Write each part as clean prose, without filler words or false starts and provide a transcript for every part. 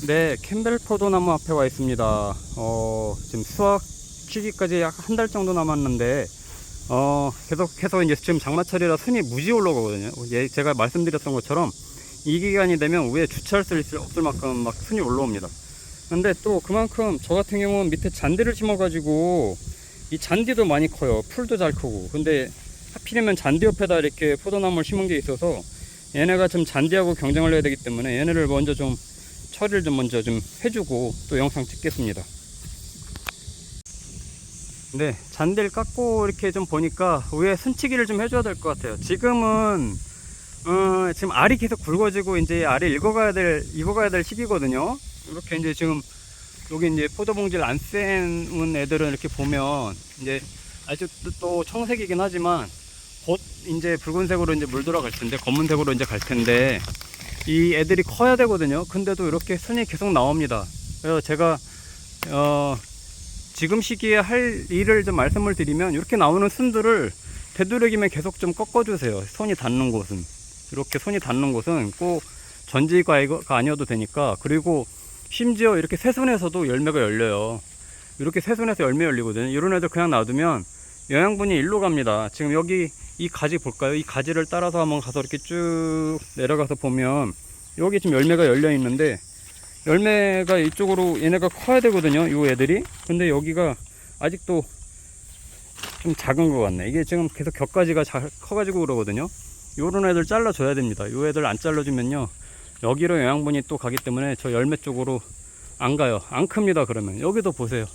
네, 캠벨 포도나무 앞에 와 있습니다. 지금 수확 시기까지 약 한 달 정도 남았는데, 계속해서 이제 지금 장마철이라 순이 무지 올라오거든요. 예, 제가 말씀드렸던 것처럼 이 기간이 되면 위에 주차할 수 없을 만큼 막 순이 올라옵니다. 근데 또 그만큼 저 같은 경우는 밑에 잔디를 심어가지고 이 잔디도 많이 커요. 풀도 잘 크고. 근데 하필이면 잔디 옆에다 이렇게 포도나무를 심은 게 있어서 얘네가 좀 잔디하고 경쟁을 해야 되기 때문에 얘네를 먼저 좀 처리를 좀 먼저 좀 해주고 또 영상 찍겠습니다. 네, 잔디를 깎고 이렇게 좀 보니까 위에 순치기를 좀 해줘야 될 것 같아요. 지금은 지금 알이 계속 굵어지고 이제 알이 익어가야 될 시기거든요. 이렇게 이제 지금 여기 이제 포도봉지를 안 뗀 애들은 이렇게 보면 이제 아직 또 청색이긴 하지만 곧 이제 붉은색으로 이제 물 들어갈 텐데, 검은색으로 이제 갈 텐데 이 애들이 커야 되거든요. 근데도 이렇게 순이 계속 나옵니다. 그래서 제가 지금 시기에 할 일을 좀 말씀을 드리면, 이렇게 나오는 순들을 되도록이면 계속 좀 꺾어주세요. 손이 닿는 곳은, 이렇게 손이 닿는 곳은 꼭 전지가 아니어도 되니까. 그리고 심지어 이렇게 새순에서도 열매가 열려요. 이렇게 새순에서 열매 열리거든요. 이런 애들 그냥 놔두면 영양분이 일로 갑니다. 지금 여기 이 가지 볼까요? 이 가지를 따라서 한번 가서 이렇게 쭉 내려가서 보면 여기 지금 열매가 열려 있는데, 열매가 이쪽으로 얘네가 커야 되거든요, 이 애들이. 근데 여기가 아직도 좀 작은 것 같네. 이게 지금 계속 격가지가 커가지고 그러거든요. 요런 애들 잘라줘야 됩니다. 요 애들 안 잘라주면요, 여기로 영양분이 또 가기 때문에 저 열매 쪽으로 안 가요. 안 큽니다. 그러면 여기도 보세요,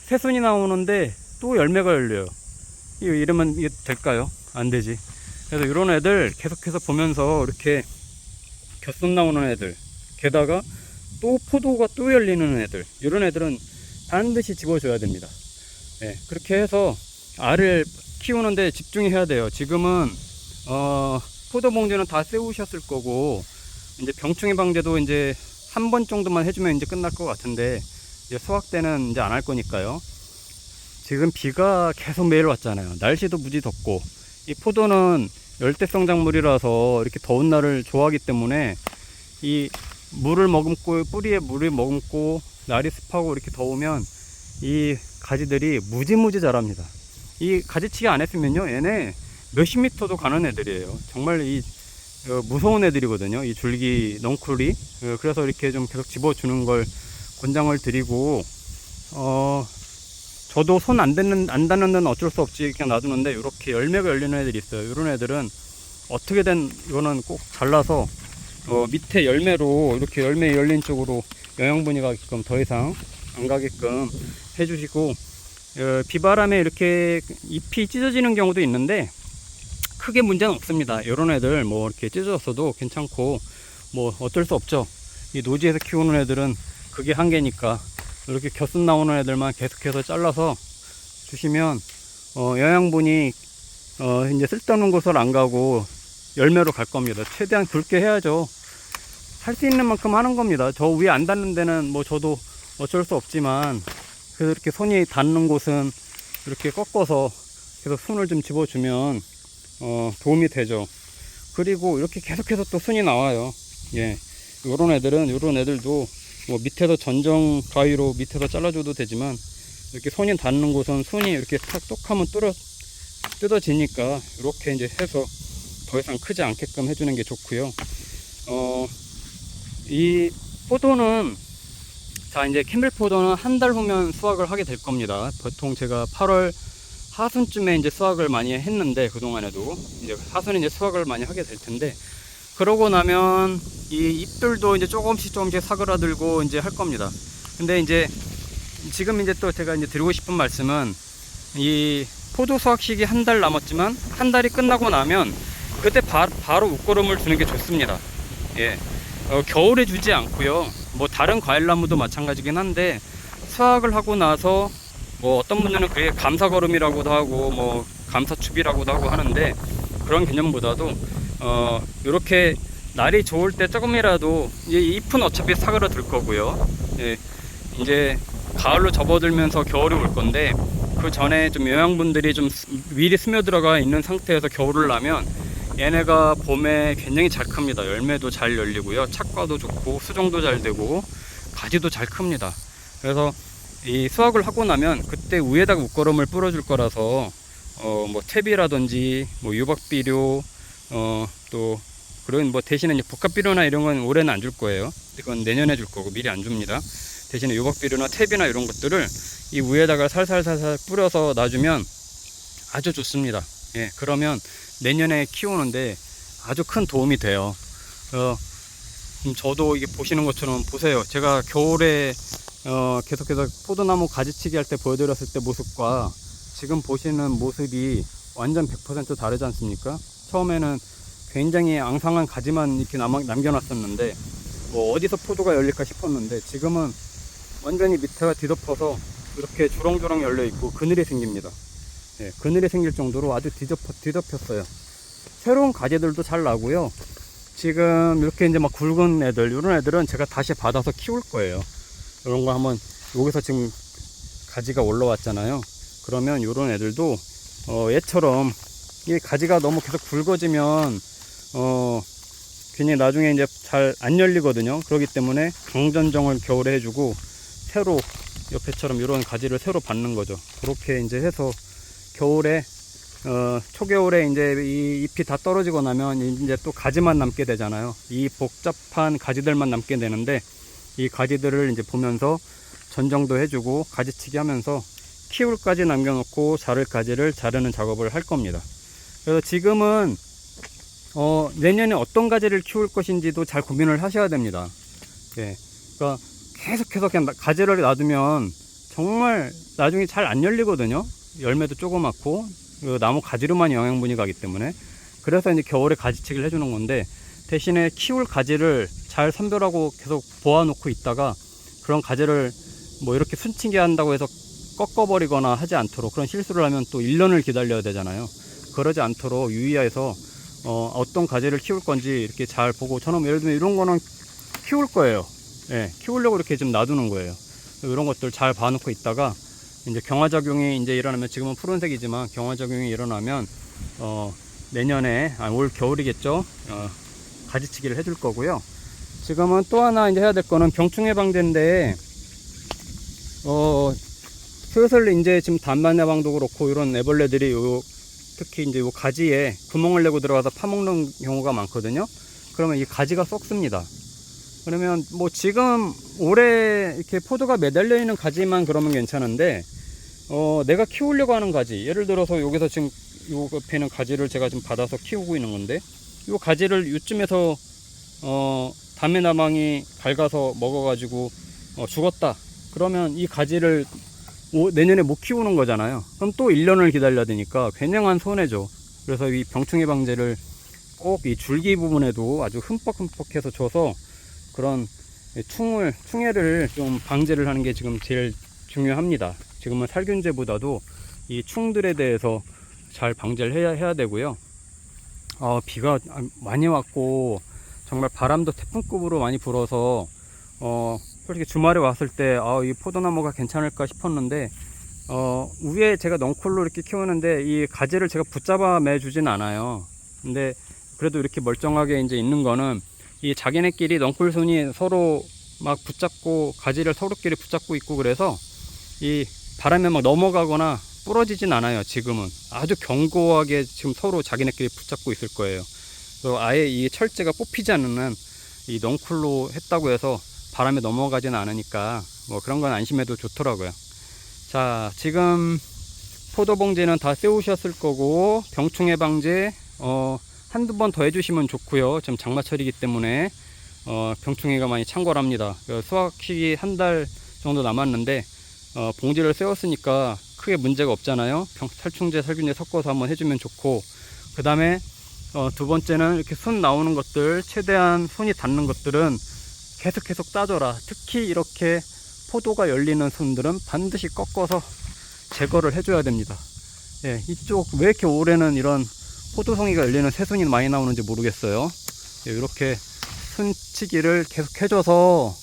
새순이 나오는데 또 열매가 열려요. 이러면 이게 될까요? 안 되지. 그래서 이런 애들 계속해서 보면서 이렇게 겹순 나오는 애들, 게다가 또 포도가 또 열리는 애들, 이런 애들은 반드시 집어줘야 됩니다. 네, 그렇게 해서 알을 키우는데 집중해야 돼요. 지금은 포도 봉지는 다 세우셨을 거고, 이제 병충해 방제도 이제 한 번 정도만 해주면 이제 끝날 것 같은데, 이제 수확 때는 이제 안 할 거니까요. 지금 비가 계속 매일 왔잖아요. 날씨도 무지 덥고, 이 포도는 열대성 작물이라서 이렇게 더운 날을 좋아하기 때문에 이 물을 머금고, 뿌리에 물을 머금고 날이 습하고 이렇게 더우면 이 가지들이 무지무지 자랍니다. 이 가지치기 안 했으면요, 얘네 몇십 미터도 가는 애들이에요. 정말 이 무서운 애들이거든요, 이 줄기 넝쿨이. 그래서 이렇게 좀 계속 집어주는 걸 권장을 드리고, 저도 손 안 닿는 데는 어쩔 수 없지 그냥 놔두는데, 이렇게 열매가 열리는 애들이 있어요. 이런 애들은 어떻게든 이거는 꼭 잘라서 밑에 열매로, 이렇게 열매 열린 쪽으로 영양분이 가게끔, 더 이상 안 가게끔 해주시고, 비바람에 이렇게 잎이 찢어지는 경우도 있는데 크게 문제는 없습니다. 이런 애들 뭐 이렇게 찢어졌어도 괜찮고, 뭐 어쩔 수 없죠. 이 노지에서 키우는 애들은 그게 한계니까 이렇게 겹순 나오는 애들만 계속해서 잘라서 주시면 영양분이 이제 쓸데없는 곳을 안 가고 열매로 갈 겁니다. 최대한 굵게 해야죠. 할 수 있는 만큼 하는 겁니다. 저 위에 안 닿는 데는 뭐 저도 어쩔 수 없지만, 그래서 이렇게 손이 닿는 곳은 이렇게 꺾어서 계속 순을 좀 집어주면 도움이 되죠. 그리고 이렇게 계속해서 또 순이 나와요. 예, 요런 애들도 뭐 밑에서 전정 가위로 밑에서 잘라줘도 되지만, 이렇게 손이 닿는 곳은 순이 이렇게 탁 하면 뜯어지니까 이렇게 이제 해서 더 이상 크지 않게끔 해주는 게 좋고요. 이 포도는, 자, 이제 캠벨 포도는 한 달 후면 수확을 하게 될 겁니다. 보통 제가 8월 하순쯤에 이제 수확을 많이 했는데, 그동안에도 이제 하순에 이제 수확을 많이 하게 될 텐데, 그러고 나면 이 잎들도 이제 조금씩 사그라들고 이제 할 겁니다. 근데 이제 지금 이제 또 제가 이제 드리고 싶은 말씀은, 이 포도 수확 시기 한 달 남았지만 한 달이 끝나고 나면 그때 바로 웃거름을 주는 게 좋습니다. 예, 겨울에 주지 않고요. 뭐 다른 과일나무도 마찬가지긴 한데, 수확을 하고 나서 뭐 어떤 분들은 그게 감사걸음이라고도 하고 뭐 감사춥이라고도 하고 하는데, 그런 개념보다도 이렇게 날이 좋을 때 조금이라도, 이 잎은 어차피 사그라들 거고요. 예, 이제 가을로 접어들면서 겨울이 올 건데, 그 전에 좀 영양분들이 좀 미리 스며들어가 있는 상태에서 겨울을 나면 얘네가 봄에 굉장히 잘 큽니다. 열매도 잘 열리고요, 착과도 좋고 수정도 잘 되고, 가지도 잘 큽니다. 그래서 이 수확을 하고 나면 그때 위에다가 웃거름을 뿌려줄 거라서 뭐 퇴비라든지 뭐 유박비료 또 그런 뭐 대신에 이제 복합비료나 이런 건 올해는 안 줄 거예요. 이건 내년에 줄 거고 미리 안 줍니다. 대신에 유박비료나 퇴비나 이런 것들을 이 위에다가 살살살살 뿌려서 놔주면 아주 좋습니다. 예, 그러면 내년에 키우는데 아주 큰 도움이 돼요. 저도 이게 보시는 것처럼 보세요. 제가 겨울에 계속해서 포도나무 가지치기 할 때 보여드렸을 때 모습과 지금 보시는 모습이 완전 100% 다르지 않습니까? 처음에는 굉장히 앙상한 가지만 이렇게 남겨놨었는데 뭐 어디서 포도가 열릴까 싶었는데 지금은 완전히 밑에가 뒤덮어서 이렇게 주렁주렁 열려 있고 그늘이 생깁니다. 예, 그늘이 생길 정도로 아주 뒤덮였어요. 새로운 가지들도 잘 나고요. 지금 이렇게 이제 막 굵은 애들, 이런 애들은 제가 다시 받아서 키울 거예요. 이런 거 한번, 여기서 지금 가지가 올라왔잖아요. 그러면 이런 애들도 얘처럼 이 가지가 너무 계속 굵어지면 괜히 나중에 이제 잘 안 열리거든요. 그렇기 때문에 강전정을 겨울에 해주고 새로 옆에처럼 이런 가지를 새로 받는 거죠. 그렇게 이제 해서 겨울에 초겨울에 이제 이 잎이 다 떨어지고 나면 이제 또 가지만 남게 되잖아요. 이 복잡한 가지들만 남게 되는데 이 가지들을 이제 보면서 전정도 해주고 가지치기 하면서 키울까지 남겨놓고 자를 가지를 자르는 작업을 할 겁니다. 그래서 지금은 내년에 어떤 가지를 키울 것인지도 잘 고민을 하셔야 됩니다. 예, 그러니까 계속해서 그냥 가지를 놔두면 정말 나중에 잘 안 열리거든요. 열매도 조그맣고 나무 가지로만 영양분이 가기 때문에. 그래서 이제 겨울에 가지치기를 해주는 건데 대신에 키울 가지를 잘 선별하고 계속 보아놓고 있다가 그런 가지를 뭐 이렇게 순치게 한다고 해서 꺾어버리거나 하지 않도록, 그런 실수를 하면 또 1년을 기다려야 되잖아요. 그러지 않도록 유의해서 어떤 가지를 키울 건지 이렇게 잘 보고, 저는 예를 들면 이런 거는 키울 거예요. 예, 키우려고 이렇게 좀 놔두는 거예요. 이런 것들 잘 봐놓고 있다가 이제 경화작용이 이제 일어나면, 지금은 푸른색이지만 경화작용이 일어나면 내년에 올 겨울이겠죠. 가지치기를 해줄 거고요. 지금은 또 하나 이제 해야 될 거는 병충해 방제인데 슬슬 이제 지금 단반 예방도 그렇고 이런 애벌레들이 특히 이제 요 가지에 구멍을 내고 들어가서 파먹는 경우가 많거든요. 그러면 이 가지가 썩습니다. 그러면 뭐 지금 올해 이렇게 포도가 매달려 있는 가지만 그러면 괜찮은데 내가 키우려고 하는 가지, 예를 들어서 여기서 지금 요 옆에 있는 가지를 제가 지금 받아서 키우고 있는 건데, 요 가지를 요쯤에서 담에나망이 갉아서 먹어가지고 죽었다. 그러면 이 가지를 내년에 못 키우는 거잖아요. 그럼 또 1년을 기다려야 되니까 굉장한 손해죠. 그래서 이 병충해 방제를 꼭 이 줄기 부분에도 아주 흠뻑흠뻑 해서 줘서 그런 충해를 좀 방제를 하는 게 지금 제일 중요합니다. 지금은 살균제보다도 이 충들에 대해서 잘 방제를 해야 되고요. 비가 많이 왔고 정말 바람도 태풍급으로 많이 불어서 솔직히 주말에 왔을 때 이 포도나무가 괜찮을까 싶었는데 위에 제가 넝쿨로 이렇게 키우는데 이 가지를 제가 붙잡아 매주진 않아요. 근데 그래도 이렇게 멀쩡하게 이제 있는 거는 이 자기네끼리 넝쿨순이 서로 막 붙잡고 가지를 서로끼리 붙잡고 있고, 그래서 이 바람에 막 넘어가거나 부러지진 않아요. 지금은 아주 견고하게 지금 서로 자기네끼리 붙잡고 있을 거예요. 그래서 아예 이 철제가 뽑히지 않는 이 넝쿨로 했다고 해서 바람에 넘어가지는 않으니까 뭐 그런 건 안심해도 좋더라고요. 자, 지금 포도 봉지는 다 세우셨을 거고, 병충해 방제 한두 번 더 해주시면 좋고요. 지금 장마철이기 때문에 병충해가 많이 창궐합니다. 수확 시기 한 달 정도 남았는데 봉지를 세웠으니까 크게 문제가 없잖아요. 살충제, 살균제 섞어서 한번 해주면 좋고, 그 다음에 두 번째는 이렇게 순 나오는 것들, 최대한 손이 닿는 것들은 계속 따줘라. 특히 이렇게 포도가 열리는 순들은 반드시 꺾어서 제거를 해줘야 됩니다. 예, 이쪽 왜 이렇게 올해는 이런 포도송이가 열리는 새순이 많이 나오는지 모르겠어요. 예, 이렇게 순치기를 계속 해줘서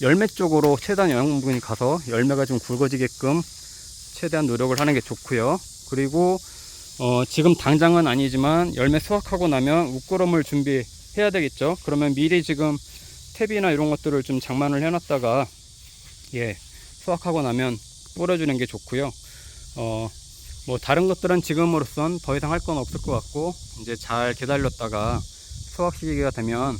열매 쪽으로 최대한 영양분이 가서 열매가 좀 굵어지게끔 최대한 노력을 하는 게 좋고요. 그리고 지금 당장은 아니지만 열매 수확하고 나면 웃구름을 준비해야 되겠죠. 그러면 미리 지금 탭이나 이런 것들을 좀 장만을 해놨다가 예, 수확하고 나면 뿌려주는 게 좋고요. 뭐 다른 것들은 지금으로선 더 이상 할 건 없을 것 같고, 이제 잘 기다렸다가 수확 시기가 되면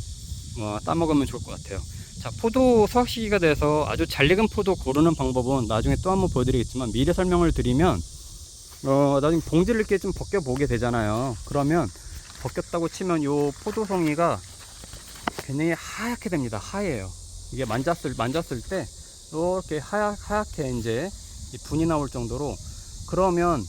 따먹으면 좋을 것 같아요. 자, 포도 수확 시기가 돼서 아주 잘 익은 포도 고르는 방법은 나중에 또 한번 보여드리겠지만, 미리 설명을 드리면 나중에 봉지를 이렇게 좀 벗겨 보게 되잖아요. 그러면 벗겼다고 치면 요 포도송이가 굉장히 하얗게 됩니다. 하얘요. 이게 만졌을 때 이렇게 하얗게 이제 분이 나올 정도로, 그러면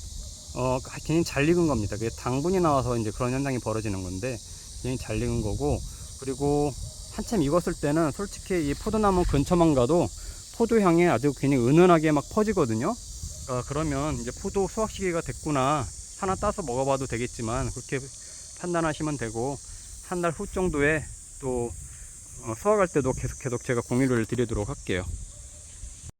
굉장히 잘 익은 겁니다. 그게 당분이 나와서 이제 그런 현상이 벌어지는 건데, 굉장히 잘 익은 거고, 그리고 한참 익었을 때는 솔직히 이 포도나무 근처만 가도 포도 향이 아주 굉장히 은은하게 막 퍼지거든요. 그러면 이제 포도 수확 시기가 됐구나, 하나 따서 먹어봐도 되겠지만, 그렇게 판단하시면 되고, 한 달 후 정도에 또 수확할 때도 계속 제가 공유를 드리도록 할게요.